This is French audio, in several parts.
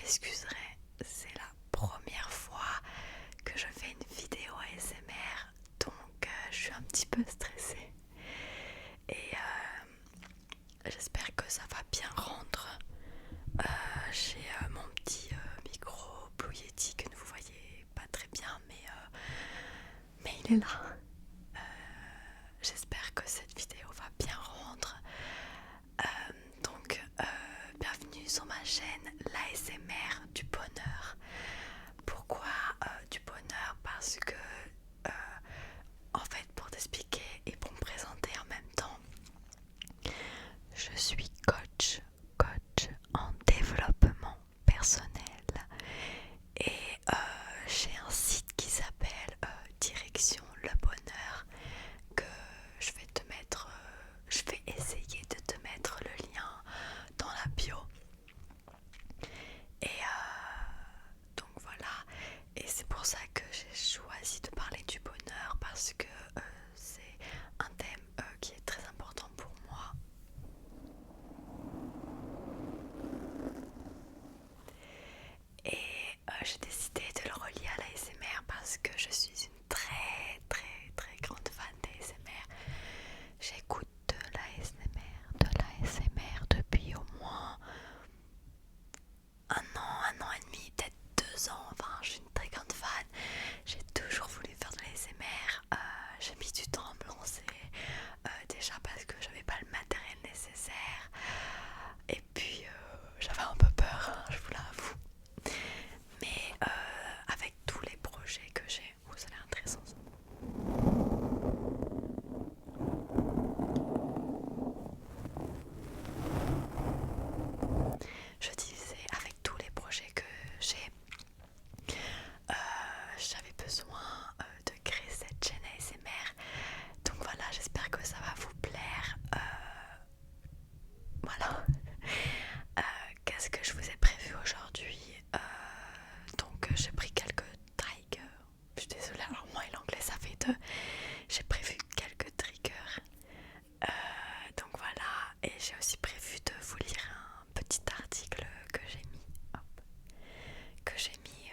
m'excuserez, c'est la première fois que je fais une vidéo ASMR, donc je suis un petit peu stressée et j'espère que ça va bien rendre. J'ai mon petit micro Blue Yeti que vous voyez pas très bien, mais il est là. J'espère que cette vidéo va bien rendre. Bienvenue sur ma chaîne, l'ASMR du bonheur. Pourquoi du bonheur? Parce que, en fait, pour t'expliquer et pour me présenter en même temps, je suis coach en développement personnel et j'ai un site qui s'appelle Direction le bonheur que je vais te mettre, je vais essayer de te mettre le lien dans la bio. Et donc voilà, et c'est pour ça que j'ai choisi de parler du bonheur parce que c'est un thème qui est très important pour moi. Et j'ai décidé de le relier à l'ASMR parce que je suis une très grande fan d'ASMR. J'écoute de l'ASMR depuis au moins un an et demi, peut-être 2 ans. Enfin, je suis une très grande fan. J'ai toujours voulu faire de l'ASMR. J'ai mis du temps à me lancer. Déjà parce que j'avais pas le matériel nécessaire. Et puis j'avais un peu peur, hein, je vous l'avoue. Mais avec tous les projets que j'ai, vous allez intéressant. Je disais, avec tous les projets que j'ai, j'avais besoin de créer cette chaîne ASMR. Donc voilà, j'espère que ça va vous plaire. Voilà. Qu'est-ce que je vous ai prévu aujourd'hui? Donc j'ai pris quelques triggers. Je suis désolée, alors moi et l'anglais ça fait deux. J'ai prévu quelques triggers. Donc voilà, et j'ai aussi prévu de vous lire un petit article que j'ai mis,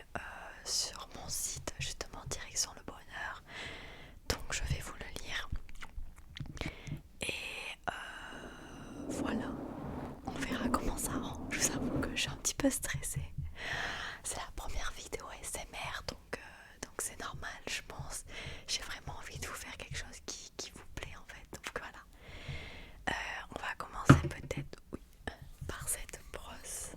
sur mon site, justement Direction le bonheur. Donc je vais vous le lire. Et voilà, on verra comment ça rend. Je vous avoue que je suis un petit peu stressée. C'est la première vidéo ASMR, donc c'est normal, je pense. J'ai vraiment envie de vous faire quelque chose qui vous plaît en fait. Donc voilà. On va commencer peut-être, oui, par cette brosse.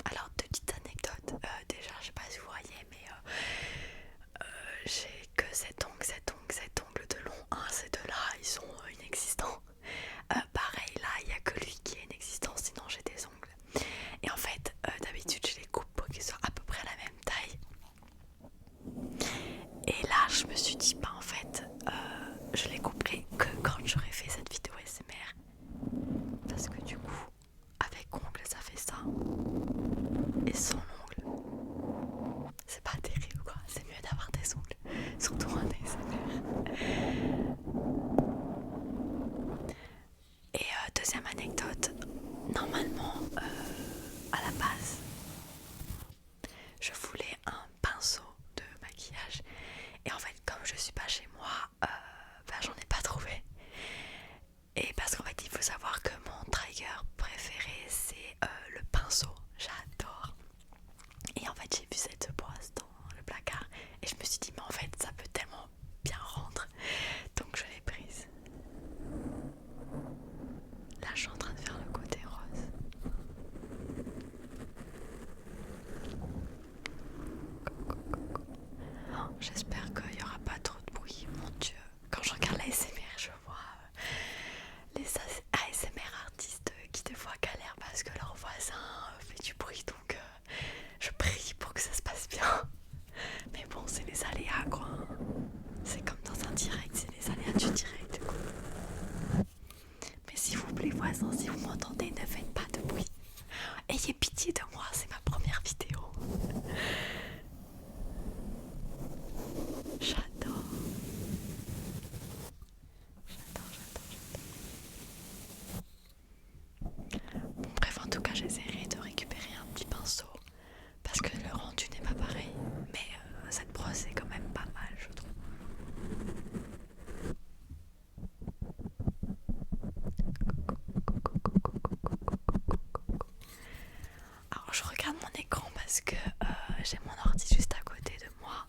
Alors, petite anecdote, déjà, je sais pas si vous voyez, mais j'ai que cet ongle de long. Ces deux-là, ils sont inexistants. Pareil, là, il n'y a que lui qui est inexistant, sinon j'ai des ongles. Et en fait, d'habitude, je les coupe pour qu'ils soient à peu près à la même taille. Et là, je me suis dit, bah en fait, je les couperai que quand j'aurai fait cette vidéo ASMR. Parce que du coup, avec ongle, ça fait ça. Et sans ongle, c'est pas terrible quoi. C'est mieux d'avoir des ongles. Surtout un ASMR. Et deuxième anecdote, normalement, à la base, je voulais un pinceau de maquillage. Et en fait, comme je suis pas chez moi, j'en ai pas trouvé. Et parce qu'en fait, il faut savoir que mon trigger préféré, c'est le pinceau. J'adore. Et en fait, j'ai vu cette brosse dans le placard et je me suis dit, mais en fait, ça peut tellement bien rendre. Donc, je l'ai prise. Là, je suis en train de faire le côté rose. j'essaierai de récupérer un petit pinceau parce que le rendu n'est pas pareil, mais cette brosse est quand même pas mal, je trouve. Alors je regarde mon écran parce que j'ai mon ordi juste à côté de moi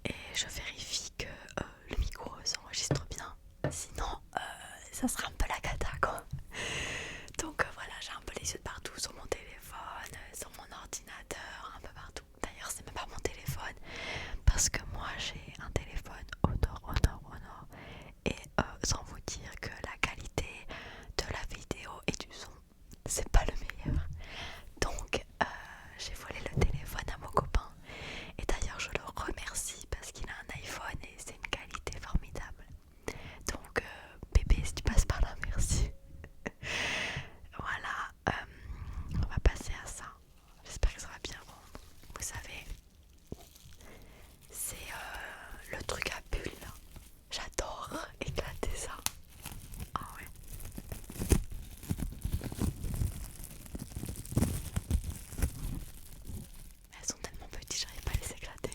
et je vérifie que le micro s'enregistre bien, sinon ça sera un peu la cata quoi. Donc voilà, j'ai un peu les yeux de partout sur mon téléphone, sur mon ordinateur, un peu partout. D'ailleurs c'est même pas mon téléphone parce que moi j'ai un téléphone Honor et sans vous dire que la qualité de la vidéo et du son c'est pas le meilleur. Donc j'ai volé le téléphone à mon copain et d'ailleurs je le remercie parce qu'il a un iPhone et c'est une qualité formidable. Donc bébé, si tu passes par là, merci. Voilà, on va passer à ça. J'espère que ça va bien rendre. Vous savez, c'est le truc à bulles. J'adore éclater ça. Ah ouais. Elles sont tellement petites, j'arrive pas à les éclater.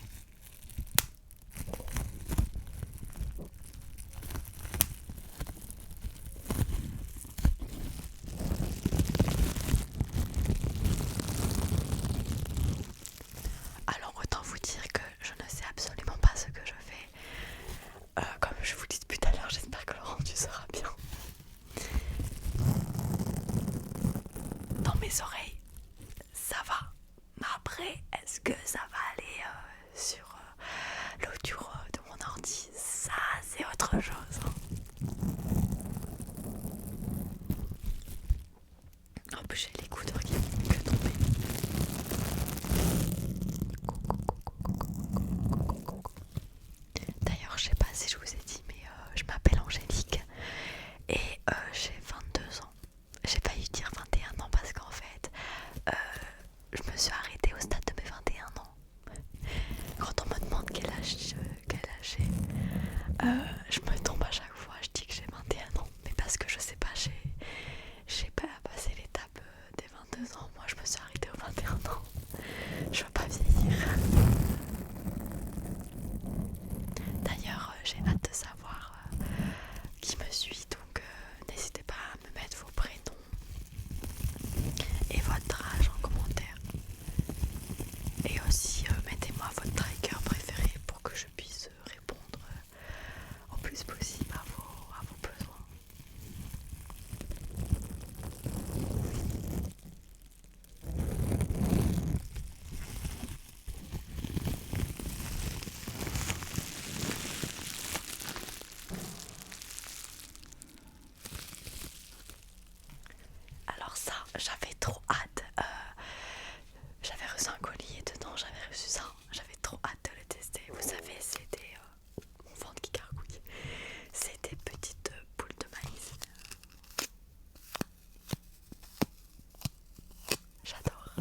Alors autant vous dire que je ne sais absolument pas ce que je fais. Comme je vous dis depuis tout à l'heure, j'espère que le rendu sera bien. Dans mes oreilles, ça va. Mais après, est-ce que ça va aller sur l'audio de mon ordi? Ça, c'est autre chose. En plus, j'ai l'écouteur qui fait que tomber. D'ailleurs, je sais pas si je vous ai dit, mais je m'appelle Angélique et j'ai 22 ans. J'ai failli dire 21 ans parce qu'en fait, je me suis arrêtée au stade de mes 21 ans. Quand on me demande quel âge j'ai, je me trompe à chaque fois, je dis que j'ai 21 ans. Mais parce que je sais pas, j'ai pas passé l'étape des 22 ans. Moi, je me suis arrêtée aux 21 ans. Je veux pas vieillir. D'ailleurs, j'ai hâte de savoir qui me suit. Donc, n'hésitez pas à me mettre vos prénoms et votre âge en commentaire. Et aussi, mettez-moi votre trigger préféré pour que je puisse répondre au plus possible à vos besoins. Alors ça, j'avais trop hâte. J'avais reçu un colis et dedans j'avais reçu ça. J'avais trop hâte de le tester. Vous savez, c'était mon ventre qui gargouille. C'est des petites boules de maïs. J'adore.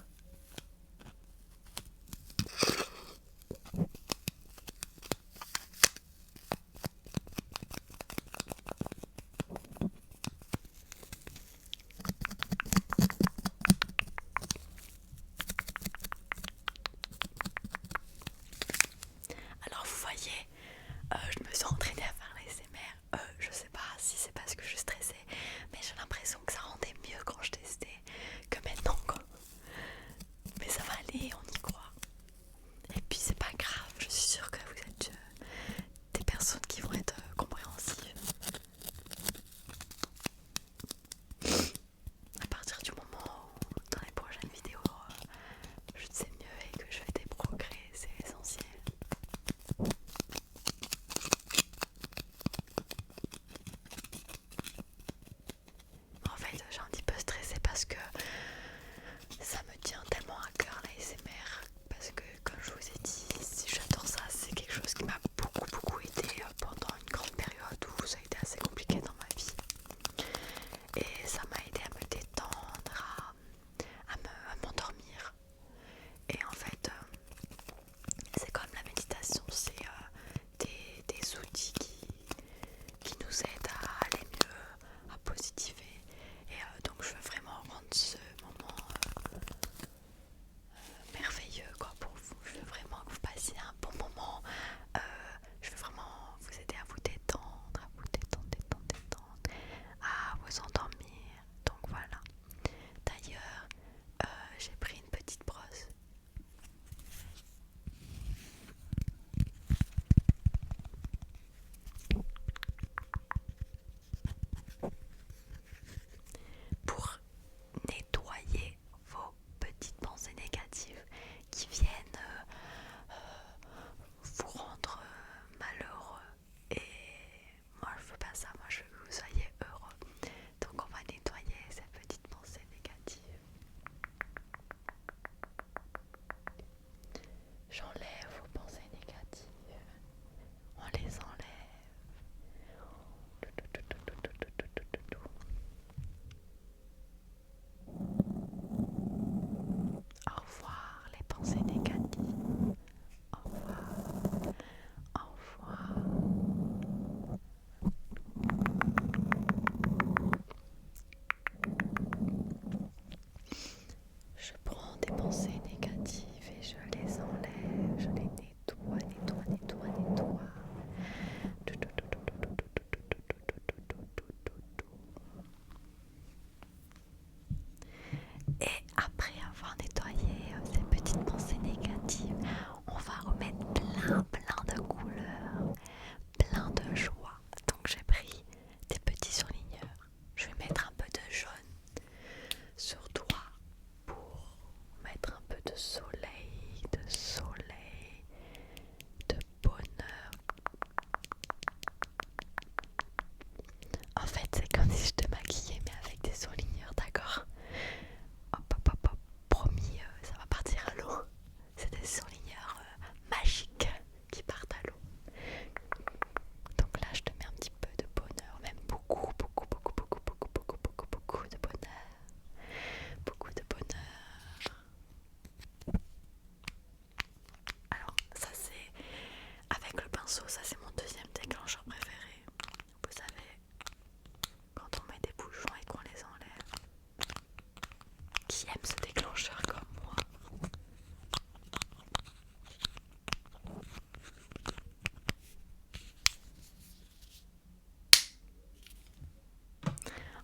qui aiment ce déclencheur comme moi.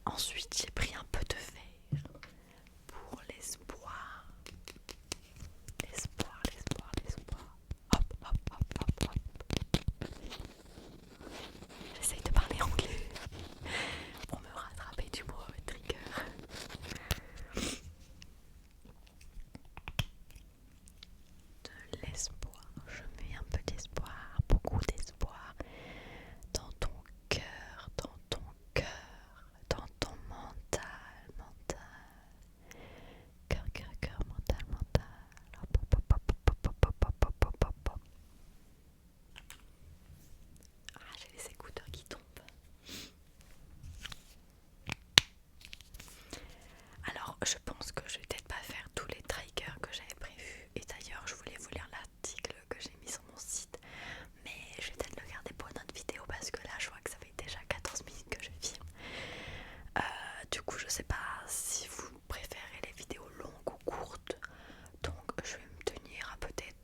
Ensuite, j'ai pris un peu de verre pour l'espoir. L'espoir, l'espoir, l'espoir. Hop, hop, hop, hop, hop. J'essaye de parler anglais pour me rattraper du mot trigger. De l'espoir. Je mets un peu d'espoir, beaucoup d'espoir dans ton cœur, dans ton cœur, dans ton mental, mental. Cœur, cœur, cœur, mental, mental. Hop, hop, hop, hop, hop, hop, hop, hop, hop, hop, hop, hop. Ah, j'ai les écouteurs qui tombent. Alors, je pense que je vais peut-être pas faire tous les triggers que j'avais prévus. Et d'ailleurs, je voulais vous lire l'article que j'ai mis sur mon site. Mais je vais peut-être le garder pour une autre vidéo parce que là, je vois que ça fait déjà 14 minutes que je filme. Du coup, je sais pas si vous préférez les vidéos longues ou courtes. Donc, je vais me tenir à peut-être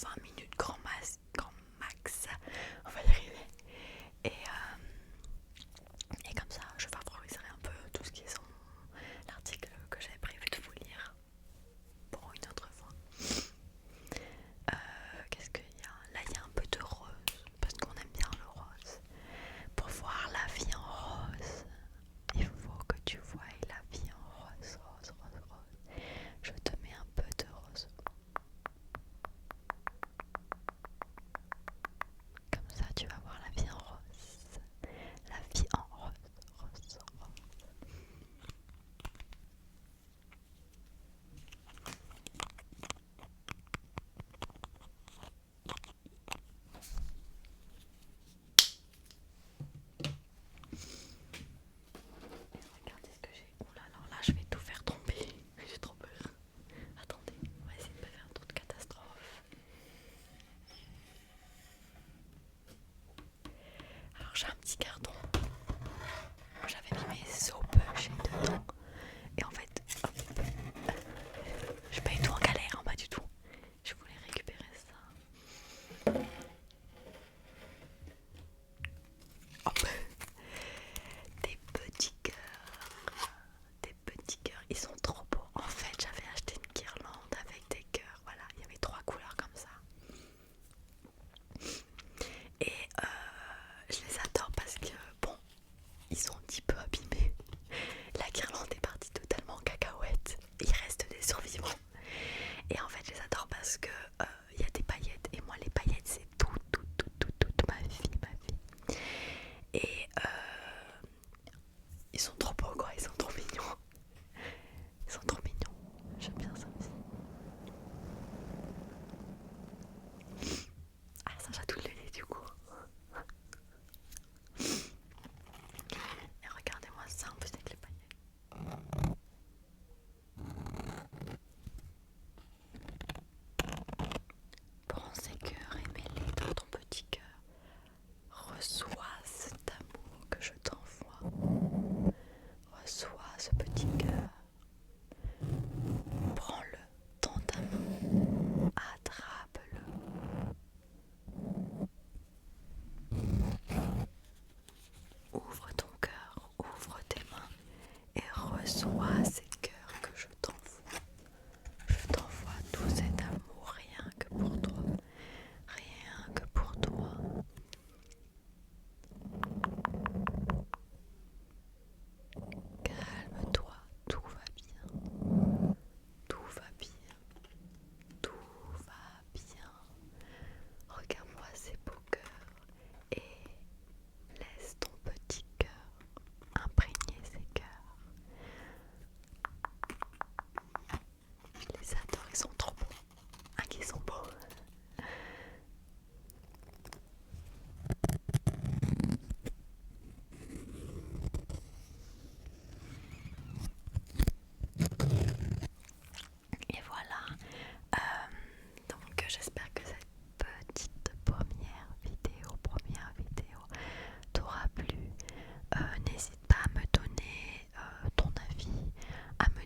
20 minutes grand max. On va y arriver. Et comme ça, je favoriserai un peu tout ce qui est sur l'article que j'avais prévu de vous lire pour une autre fois. Qu'est-ce qu'il y a? Là, il y a un peu de rose parce qu'on aime bien le rose. Pour voir la vie en rose, il faut que tu voies la vie en rose.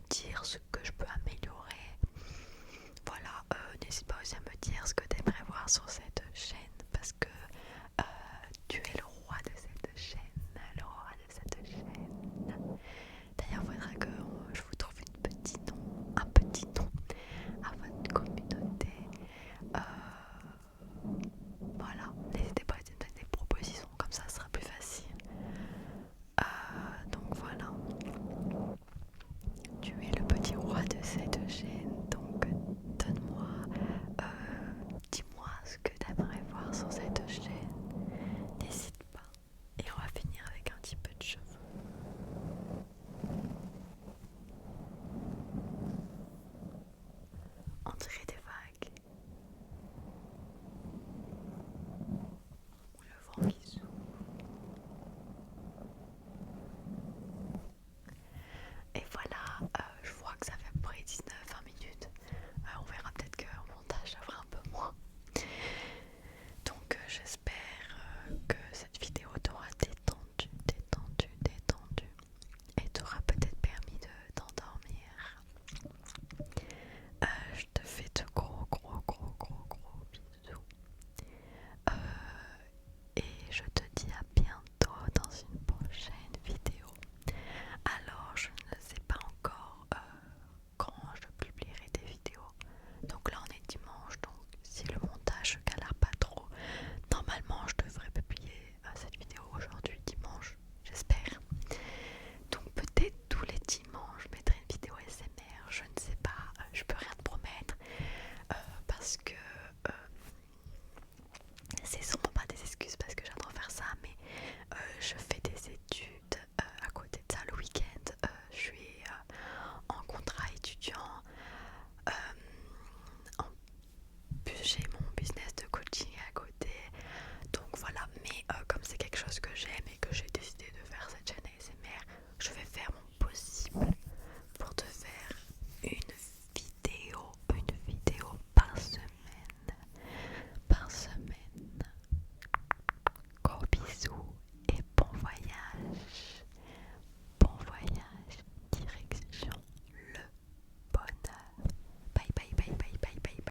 dire ce que je peux améliorer. Voilà, n'hésite pas aussi à me dire ce que tu aimerais voir sur cette chaîne parce que tu es le roi de cette chaîne, le roi de cette chaîne. D'ailleurs, il faudra que je vous trouve un petit nom à votre communauté. Voilà, n'hésitez pas à me donner des propositions, comme ça sera plus facile. Donc voilà, tu es le petit roi de cette chaîne, donc donne-moi, dis-moi ce que tu aimerais voir sur cette chaîne, n'hésite pas. Et on va finir avec un petit peu de cheveux. On dirait des